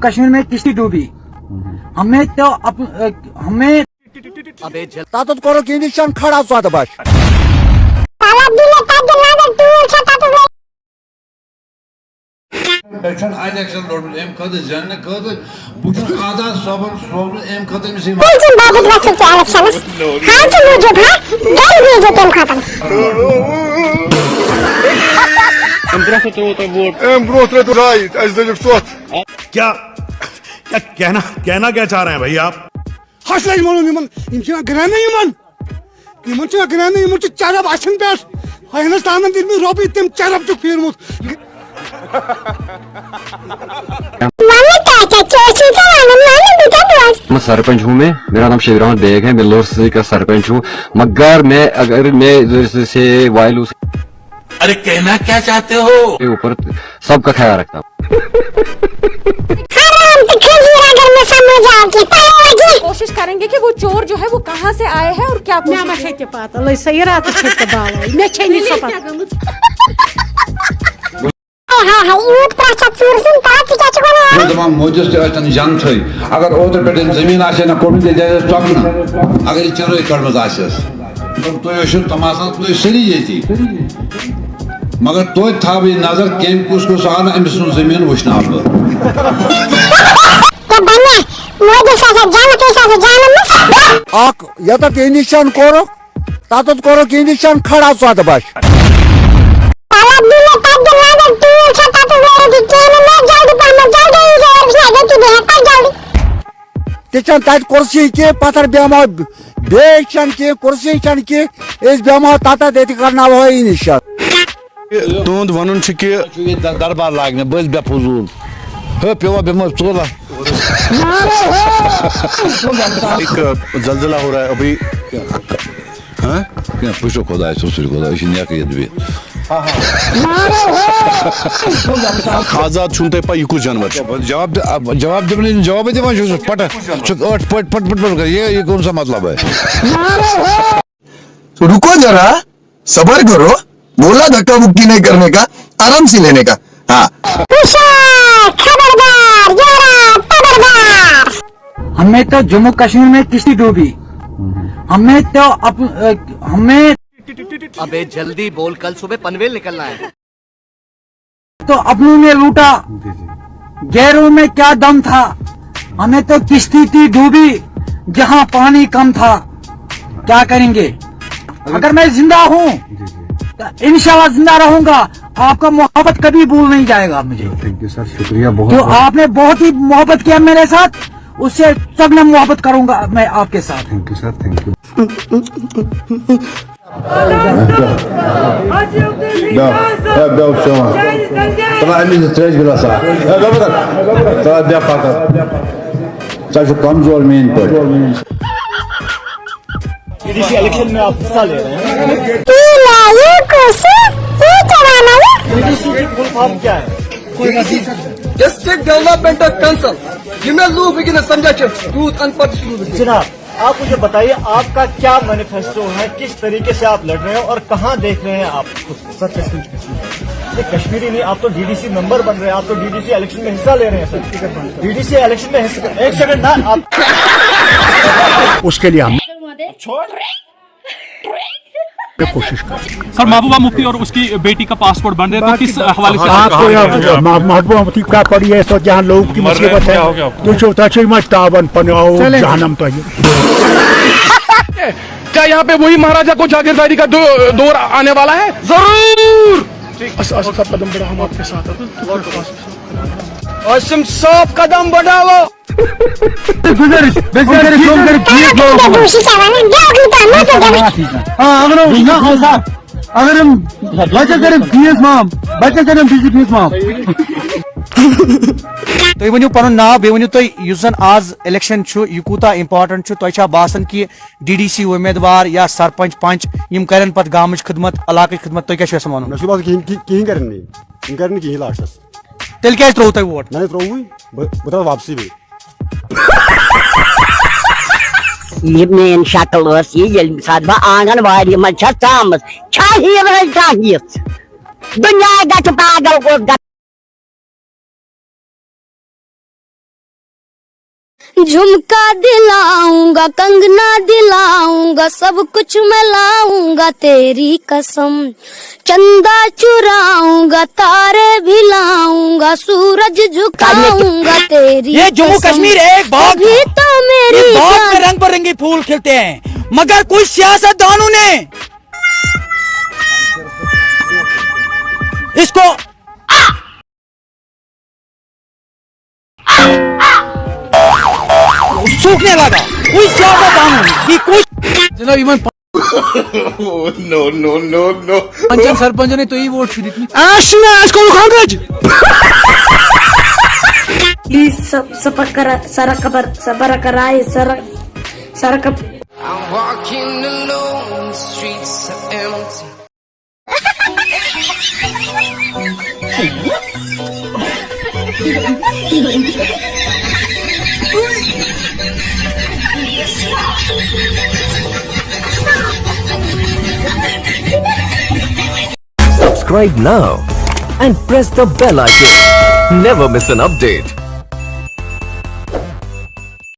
कश्मीर में किश्ती डूबी, हमें तो हमें Tatat koro kendi şan khara suat baş. Geçen election lordu emkadı cennet kadı bugün kadar sabır sordu emkadı mı seyma. Kaçın babet vasıfçı elections? Kaçın vücut ha? Gel vücut emkadım. क्या क्या कहना क्या चाह रहे हैं भाई आप? Haşla iman imkana grene iman. İmançına grene imançı çarap açın der. Haynastanın dilmi Robi ittim çarapçık firmut. मैं सरपंच हूँ मेरा नाम शिवराम बेग है, मैं लोर का सरपंच हूँ, मगर मैं इधर से वायलू अरे कहना क्या चाहते हो? के ऊपर सबका ख्याल रखता हूँ। कोशिश करेंगे कि वो चोर जो है वो कहाँ से आए हैं और क्या O zaman mocası açan can çay. Agar orada bir zemin aşağına koyun diyeceğiz çakma. Agar içeri kırmızı aşağıs. तो ये शुद्ध तमाशा तो सही थी मगर तो था भी नजर कैंप को उसको सहारा एमिशन जमीन वशना आप Ak ya da kendi şan koro. Tatat koro kendi şan khara suat baş. Teçan tat kursi ki patar biyama beşan ki kursi şan ki ez biyama tata dedi karna hoy inşallah. तुंद वन कि दरबार लागने बल बे फजूल हो पेवा बे मत तोला एक जलजला हो रहा है अभी। हाँ क्या पूछो खुदा है सुसुर खुदा इसी ने किया दिए आजाद सुनते पर युकु जानवर जवाब देने जवाब दे वहाँ पट पट पट पट पट कर ये कौन सा मतलब है? तो रुको जरा सबर करो, बोला धक्का मुक्की नहीं करने का, आराम से लेने का। हाँ हमें तो जम्मू कश्मीर में किश्ती डूबी, हमें तो हमें अबे जल्दी बोल, कल सुबह पनवेल निकलना है। तो अपनों ने लूटा, गैरों में क्या दम था। हमें तो किश्ती थी डूबी जहां पानी कम था। क्या करेंगे? अगर मैं जिंदा हूँ इंशाल्लाह जिंदा रहूंगा, आपका मोहब्बत कभी भूल नहीं जाएगा मुझे। थैंक यू सर, शुक्रिया बहुत। तो आपने बहुत ही मोहब्बत किया मेरे साथ, उससे तब मैं मोहब्बत करूंगा मैं आपके साथ। Thank you sir, thank you. طلع عندي ثلاث جلسات طلع بيا فقط चाहे कमजोर मेन पर इलेक्शन में आप हिस्सा ले रहे हैं। क्या है? डिस्ट्रिक्ट डेवलपमेंट काउंसिल जिम्मे लोग समझा यूथ अनपढ़। जनाब आप मुझे बताइए आपका क्या मैनिफेस्टो है, किस तरीके से आप लड़ रहे हैं और कहाँ देख रहे हैं आप सर? ये कश्मीरी नहीं, आप तो डीडीसी मेंबर बन रहे हैं, आप तो डीडीसी इलेक्शन में हिस्सा ले रहे हैं सर। डीडीसी इलेक्शन में हिस्सा, एक सेकंड ना आप उसके लिए हम कोशिश कर सर। महबूबा मुफ्ती और उसकी बेटी का पासपोर्ट बन रहे, तो किस हवाले से महबूबा मुफ्ती का पड़ी है तो जहाँ लोगों की मुसीबत है तो मत तावन पनाओ जहन्नम तो क्या यहाँ पे वही महाराजा को जागीरदारी का दौर आने वाला है? जरूर कदम बढ़ा, हम आपके साथ हैं। आसिम साहब कदम बढ़ाओ। अगर हम बचत करें फीस माफ, बचत करें बिजली फीस माफ। तुम वन पुन नाव बे वन तुम आज इलेक्शन यह कूता इंपॉर्टेंट तुम बासान कि डीडीसी उम्मीदवार या सरपंच पंच यम करन पत गामच खिदमत इलाक खिदमत तुम क्या वन लास्टस तेल क्या त्रो तुम वोट? मैंने त्रोवुई बता वापसी भी ये मेन शक्ल ये बह आंगन वारी मज दुनिया पागल झुमका दिलाऊंगा, कंगना दिलाऊंगा, सब कुछ मैं लाऊंगा तेरी कसम। चंदा चुराऊंगा, तारे भी लाऊंगा, सूरज झुकाऊंगा तेरी ये जम्मू कसम। कश्मीर एक बाग अभी तो मेरी इस बाग में जान- रंग बिरंगे फूल खिलते हैं, मगर कुछ सियासतदानों ने इसको सूखने लगा। कोई सियासतदानों ने कि कुछ जनाब even no no no no पंचन सरपंच ने तो ही वोट शुरू की प्लीज सबर कराए सरक I'm walking alone, the streets are empty. Subscribe now and press the bell icon. Never miss an update.